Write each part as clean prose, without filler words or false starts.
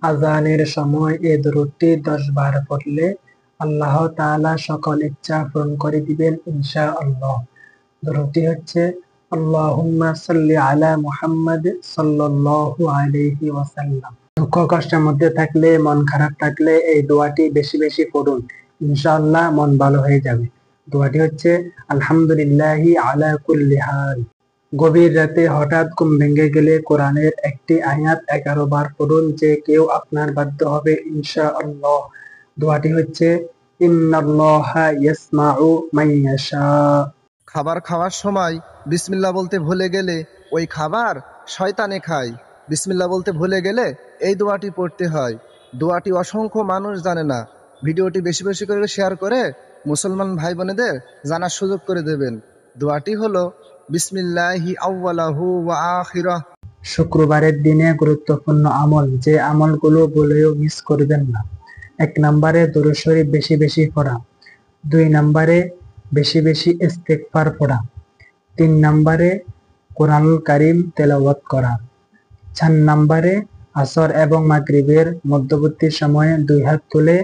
আযানের সময় এই দরুদটি 10 বার পড়লে আল্লাহ তাআলা সকল ইচ্ছা পূরণ করে দিবেন ইনশাআল্লাহ। দরুদটি হচ্ছে আল্লাহুম্মা সাল্লি আলা মুহাম্মাদ সাল্লাল্লাহু আলাইহি ওয়াসাল্লাম। দুঃখ কষ্টের মধ্যে থাকলে, মন খারাপ থাকলে এই দোয়াটি বেশি বেশি পড়ুন, ইনশাআল্লাহ মন ভালো হয়ে যাবে। দোয়াটি হচ্ছে আলহামদুলিল্লাহি আলা কুল্লি হাল। গভীর রাতে হঠাৎ ঘুম ভেঙে গেলে কোরআনের একটি আয়াত 11 বার পড়ুন, যে কেউ আপনার বাধ্য হবে ইনশাআল্লাহ। দোয়াটি হচ্ছে ইন্নাল্লাহা ইয়াসমাউ মান ইয়াশা। খাবার খাওয়ার সময় বিসমিল্লাহ বলতে ভুলে গেলে ওই খাবার শয়তানে খায়। বিসমিল্লাহ বলতে ভুলে গেলে এই দোয়াটি পড়তে হয়। দোয়াটি অসংখ্য মানুষ জানে না। ভিডিওটি বেশি বেশি করে শেয়ার করে মুসলমান ভাই বোনেদের জানার সুযোগ করে দেবেন। দোয়াটি হলো বিসমিল্লাহি আউয়ালাহু ওয়া আখিরাহ। শুক্রবারের দিনে গুরুত্বপূর্ণ আমল, যে আমলগুলো বলেও মিস করবেন না। 1 নম্বরে দরুদ শরীফ বেশি বেশি পড়া। 2 নম্বরে বেশি বেশি ইস্তেগফার পড়া। 3 নম্বরে কোরআনুল কারীম তেলাওয়াত করা। 4 নম্বরে আসর এবং মাগরিবের মধ্যবর্তী সময়ে 2 হাত তুলে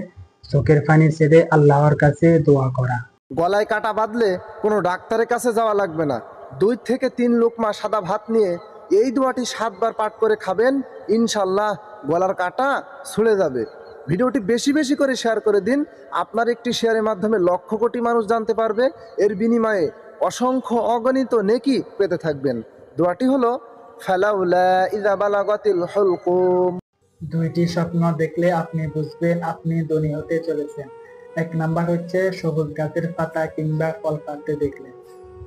চোখের পানি ছেড়ে আল্লাহর কাছে দোয়া করা। গলায় কাটা বাঁধলে কোনো ডাক্তারের কাছে যাওয়া লাগবে না। 2 থেকে 3 লোকমা সাদা ভাত নিয়ে এই দোয়াটি 7 বার পাঠ করে খাবেন, ইনশাল্লাহ গলার কাটা ছুঁড়ে যাবে। ভিডিওটি বেশি বেশি করে শেয়ার করে দিন। আপনার একটি শেয়ারের মাধ্যমে লক্ষ কোটি মানুষ জানতে পারবে। এর বিনিময়ে অসংখ্য অগণিত নেকি পেতে থাকবেন। দোয়াটি হলো ফালাউলা ইযা বালাগাতিল হুলকুম। 2টি স্বপ্ন দেখলে আপনি বুঝবেন আপনি ধনী হতে চলেছেন। 1 নাম্বার হচ্ছে সবুজ গাছের পাতা কিংবা ফল পাড়তে দেখলে।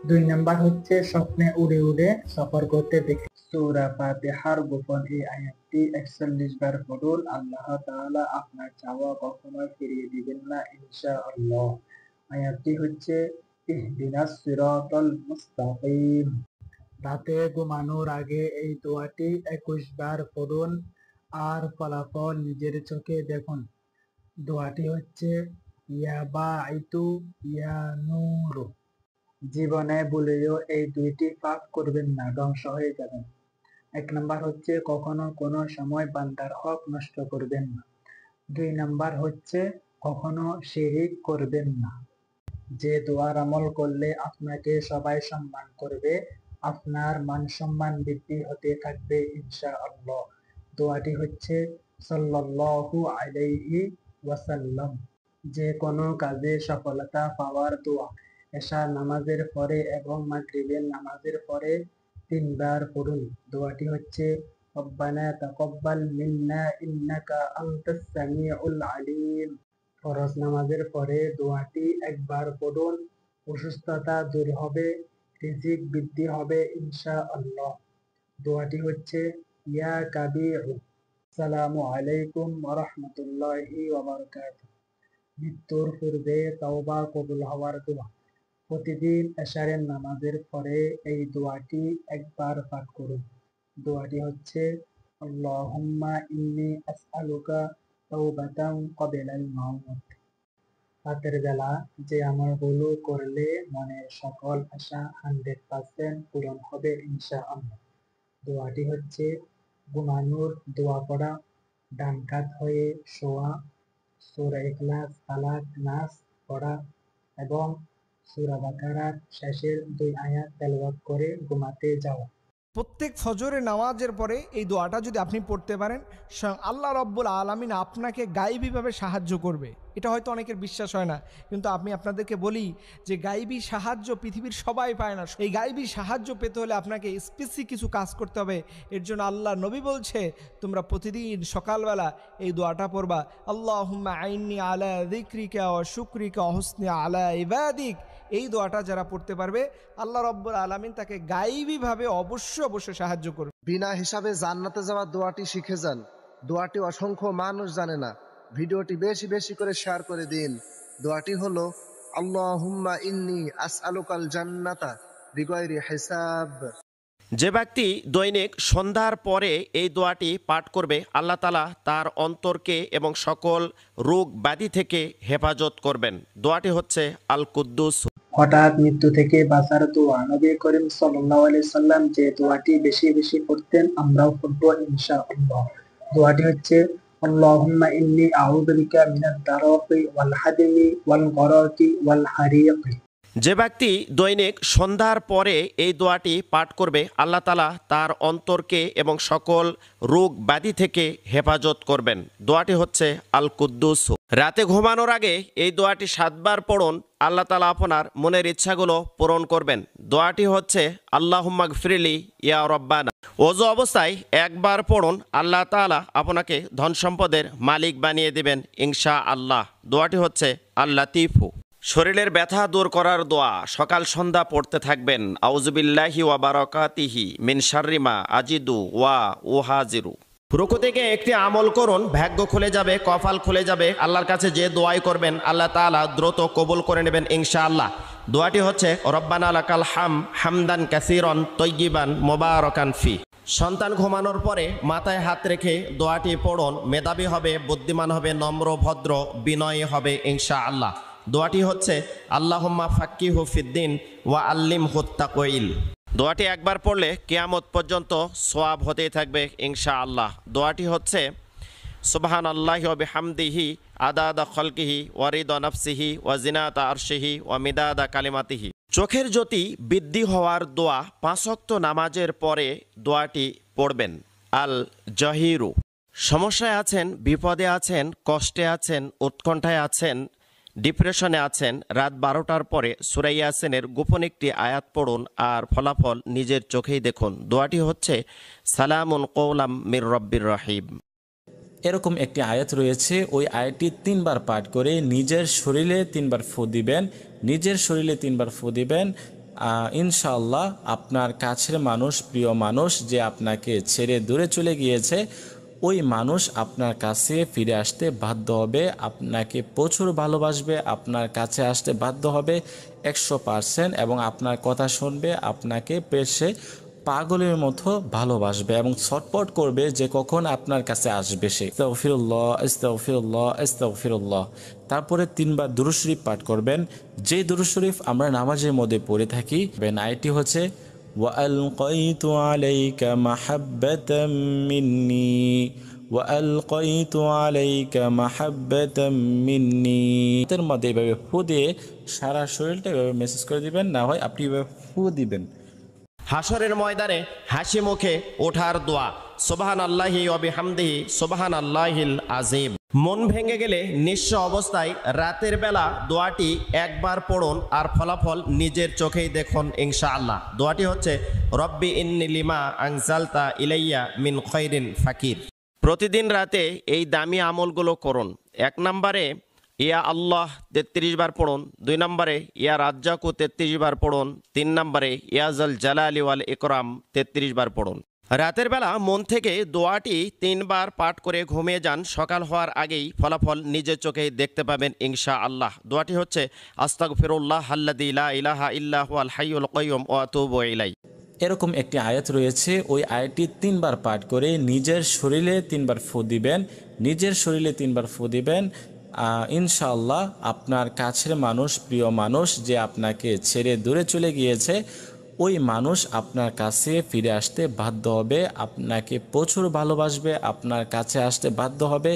2 নাম্বার হচ্ছে স্বপ্নে উড়ে উড়ে সফর করতে দেখলে। সূরা ফাতিহার গোপন এই আয়াতটি 41 বার পড়ুন, আল্লাহ তাআলা আপনার চাওয়া কখনোই ফিরিয়ে দিবেন না ইনশাআল্লাহ। আয়াতটি হচ্ছে ইহদিনাস সিরাতাল মুস্তাকিম। রাতে ঘুমানোর আগে এই দোয়াটি 21 বার পড়ুন আর ফলাফল নিজের চোখে দেখুন। দোয়াটি হচ্ছে ইয়া বাঈতু ইয়া নূরু। জীবনে ভুলেও এই 2টি পাপ করবেন না, ধ্বংস হয়ে যাবেন। 1 নাম্বার হচ্ছে কখনো কোনো সময় বান্দার হক নষ্ট করবেন না। 2 নাম্বার হচ্ছে কখনো শিরিক করবেন না। যে দোয়ার আমল করলে আপনাকে সবাই সম্মান করবে, আপনার মান সম্মান বৃদ্ধি হতে থাকবে ইনশাআল্লাহ। দোয়াটি হচ্ছে সাল্লাল্লাহু আলাইহি ওয়াসাল্লাম। যে কোনো কাজে সফলতা পাওয়ার দোয়া এশার নামাজের পরে এবং মাগরিবের নামাজের পরে 3 বার পড়ুন। দোয়াটি হচ্ছে রব্বানা তাকাব্বাল মিন্না ইন্নাকা আনতাস সামিউল আলিম। ফরজ নামাজের পরে দোয়াটি 1 বার পড়ুন, অসুস্থতা দূর হবে, রিজিক বৃদ্ধি হবে ইনশাআল্লাহ। দোয়াটি হচ্ছে ইয়া কাবিউ আসসালামু আলাইকুম ওয়া রাহমাতুল্লাহি ওয়া বারাকাতুহু। মৃত্যুর পূর্বে তওবা কবুল হওয়ার দোয়া। প্রতিদিন এশারের নামাজের পরে এই দোয়াটি 1 বার পাঠ করুন। দোয়াটি হচ্ছে আল্লাহুম্মা ইন্নী আসআলুকা তাওবাতান ক্বাবলাল মাউত। রাতের বেলা যে আমলগুলো করলে মনের সকল আশা 100% পূরণ হবে ইনশাআল্লাহ। দোয়াটি হচ্ছে ঘুমানোর দোয়া পড়া, ডান কাত হয়ে শোয়া, সূরা ইখলাস, ফালাক, নাস পড়া এবং সূরা বাকারার শেষের 2 আয়াত তেলাওয়াত করে ঘুমাতে যাওয়া। প্রত্যেক ফজরের নামাজের পরে এই দোয়াটা যদি আপনি পড়তে পারেন, স্বয়ং আল্লাহ রব্বুল আলামিন আপনাকে গায়বীভাবে সাহায্য করবে। এটা হয়তো অনেকের বিশ্বাস হয় না, কিন্তু আমি আপনাদেরকে বলি যে গায়বী সাহায্য পৃথিবীর সবাই পায় না। এই গায়বী সাহায্য পেতে হলে আপনাকে স্পেসিফিক কিছু কাজ করতে হবে। এর জন্য আল্লাহ নবী বলছে তোমরা প্রতিদিন সকালবেলা এই দোয়াটা পড়বা, আল্লাহুম্মা আইন্নি আলা যিকরিকা ওয়া শুকরিকা ওয়া হুসনি আলা ইবাদিক। এই দোয়াটা যারা পড়তে পারবে আল্লাহ রব্বুল আলামিন তাকে গায়বীভাবে অবশ্যই সাহায্য করবে। বিনা হিসাবে জান্নাতে যাওয়ার দোয়াটি শিখে যান। দোয়াটি অসংখ্য মানুষ জানে না। ভিডিওটি বেশি বেশি করে শেয়ার করে দিন। দোয়াটি হলো আল্লাহুম্মা ইন্নী আসআলুকাল জান্নাতা বিগয়রি হিসাব। যে ব্যক্তি দৈনিক সন্ধ্যার পরে এই দোয়াটি পাঠ করবে, আল্লাহ তাআলা তার অন্তরকে এবং সকল রোগ ব্যাধি থেকে হেফাজত করবেন। দোয়াটি হচ্ছে আল কুদ্দুস। হঠাৎ মৃত্যু থেকে বাঁচার দোয়া। নবী করিম সাল্লাল্লাহু আলাইহি সাল্লাম যে দোয়াটি বেশি বেশি পড়তেন, আমরাও পড়ব ইনশাআল্লাহ। দোয়াটি হচ্ছে আল্লাহুম্মা ইন্নী আউযু বিকা মিনাদ দারাকি ওয়াল হাদমি ওয়াল গরাকি ওয়াল হারিকি। যে ব্যক্তি দৈনিক সন্ধ্যার পরে এই দোয়াটি পাঠ করবে, আল্লাহ তাআলা তার অন্তরকে এবং সকল রোগ ব্যাধি থেকে হেফাজত করবেন। দোয়াটি হচ্ছে আল কুদ্দুস। রাতে ঘুমানোর আগে এই দোয়াটি 7 বার পড়ুন, আল্লাহ তাআলা আপনার মনের ইচ্ছাগুলো পূরণ করবেন। দোয়াটি হচ্ছে আল্লাহুম্মা গফিরলি ইয়া রব্বানা। ওযু অবস্থায় একবার পড়ুন, আল্লাহ তাআলা আপনাকে ধন সম্পদের মালিক বানিয়ে দিবেন ইনশাআল্লাহ। দোয়াটি হচ্ছে আল লাতীফু। শরীরের ব্যথা দূর করার দোয়া সকাল সন্ধ্যা পড়তে থাকবেন। আউযুবিল্লাহি ওয়া বারাকাতিহি মিন শাররি মা আজিদু ওয়া উহাজিরু। রুকু থেকে একটি আমল করুন, ভাগ্য খুলে যাবে, কপাল খুলে যাবে। আল্লাহর কাছে যে দোয়াই করবেন আল্লাহ তাআলা দ্রুত কবুল করে নেবেন ইনশাআল্লাহ। দোয়াটি হচ্ছে রব্বানা লাকাল হামদান কাসীরান তাইয়িবান মুবারাকান ফি। সন্তান ঘুমানোর পরে মাথায় হাত রেখে দোয়াটি পড়ুন। মেধাবী হবে, বুদ্ধিমান হবে, নম্র ভদ্র বিনয়ী হবে ইনশাআল্লাহ। দোয়াটি হচ্ছে আল্লাহুম্মা ফাক্কিহু ফিদ্দিন ওয়া আল্লিমহু তাকওয়িল। দোয়াটি একবার পড়লে কিয়ামত পর্যন্ত সওয়াব হতেই থাকবে ইনশাআল্লাহ। দোয়াটি হচ্ছে সুবহানাল্লাহি ওয়া বিহামদিহি আদাদা খালকিহি ওয়া রিদা নাফসিহি ওয়া জিনাতা আরশিহি ওয়া মিদাদা কালিমাতিহি। চোখের জ্যোতি বৃদ্ধি হওয়ার দোয়া 5 ওয়াক্ত নামাজের পরে দোয়াটি পড়বেন। আল জহিরু। সমস্যায় আছেন, বিপদে আছেন, কষ্টে আছেন, উৎকণ্ঠায় আছেন, ডিপ্রেশনে আছেন, রাত 12টার পরে সূরা ইয়াসিনের গোপন একটি আয়াত পড়ুন আর ফলাফল নিজের চোখেই দেখুন। দোয়াটি হচ্ছে সালামুন কওলাম মির রব্বির রহিম। এরকম একটি আয়াত রয়েছে, ওই আয়াতটি 3 বার পাঠ করে নিজের শরীরে 3 বার ফু দিবেন। নিজের শরীরে 3 বার ফু দিবেন, ইনশাআল্লাহ আপনার কাছের মানুষ, প্রিয় মানুষ যে আপনাকে ছেড়ে দূরে চলে গিয়েছে, ওই মানুষ আপনার কাছে ফিরে আসতে বাধ্য হবে, আপনাকে প্রচুর ভালোবাসবে, আপনার কাছে আসতে বাধ্য হবে 100% এবং আপনার কথা শুনবে, আপনাকে পেশে পাগলের মতো ভালোবাসবে এবং ছটপট করবে যে কখন আপনার কাছে আসবে সে। আস্তাগফিরুল্লাহ আস্তাগফিরুল্লাহ আস্তাগফিরুল্লাহ। তারপরে 3 বার দুরূদ শরীফ পাঠ করবেন। যে দুরূদ শরীফ আমরা নামাজের মধ্যে পড়ে থাকি, আয়াতটি হচ্ছে وألقيت عليك محبة مني وألقيت عليك محبة مني। এর মধ্যে এভাবে ফু দিয়ে সারা শরীরটা এভাবে মেসেজ করে দিবেন, না হয় আপনি এভাবে ফু দিবেন। হাসরের ময়দানে হাসি মুখে ওঠার দোয়া সুবহানাল্লাহি ওয়া বিহামদিহি সুবহানাল্লাহিল আযীম। মন ভেঙে গেলে নিঃস্ব অবস্থায় রাতের বেলা দোয়াটি একবার পড়ুন আর ফলাফল নিজের চোখেই দেখুন ইনশাআল্লাহ। দোয়াটি হচ্ছে রব্বি ইন্নী লিমা আনজালতা ইলাইয়া মিন খায়রিন ফাকির। প্রতিদিন রাতে এই দামি আমলগুলো করুন। 1 নম্বরে ইয়া আল্লাহ 33 বার পড়ুন। 2 নম্বরে ইয়া রাজ্জাকু 33 বার পড়ুন। 3 নম্বরে ইয়া জাল জালালি ওয়াল ইকরাম 33 বার পড়ুন। রাতের বেলা মন থেকে দোয়াটি 3 বার পাঠ করে ঘুমিয়ে যান। সকাল হওয়ার আগেই ফলাফল নিজের চোখেই দেখতে পাবেন ইনশাআল্লাহ। দোয়াটি হচ্ছে আস্তাগফিরুল্লাহ আল্লাযী লা ইলাহা ইল্লা হুয়াল হাইয়ুল কাইয়্যুম ওয়া আতুবু ইলাইহি। এরকম একটি আয়াত রয়েছে, ওই আয়াতটি 3 বার পাঠ করে নিজের শরীরে 3 বার ফু দিবেন। নিজের শরীরে 3 বার ফু দিবেন, ইনশাআল্লাহ আপনার কাছের মানুষ, প্রিয় মানুষ যে আপনাকে ছেড়ে দূরে চলে গিয়েছে, ওই মানুষ আপনার কাছে ফিরে আসতে বাধ্য হবে, আপনাকে প্রচুর ভালোবাসবে, আপনার কাছে আসতে বাধ্য হবে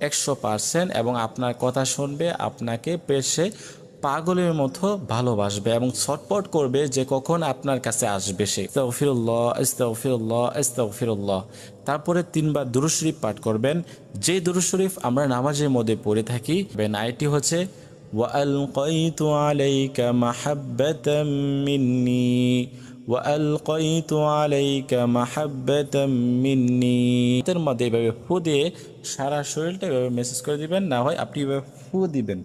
100% এবং আপনার কথা শুনবে, আপনাকে পেশে পাগলের মতো ভালোবাসবে এবং ছটপট করবে যে কখন আপনার কাছে আসবে সে। আস্তাগফিরুল্লাহ আস্তাগফিরুল্লাহ আস্তাগফিরুল্লাহ। তারপরে 3 বার দুরূদ শরীফ পাঠ করবেন। যে দুরূদ শরীফ আমরা নামাজের মধ্যে পড়ে থাকি, আয়াতটি হচ্ছে وألقيت عليك محبة مني وألقيت عليك محبة مني। এর মধ্যে এভাবে ফু দিয়ে সারা শরীরটা এভাবে মেসেজ করে দিবেন, না হয় আপনি এভাবে ফু দিবেন।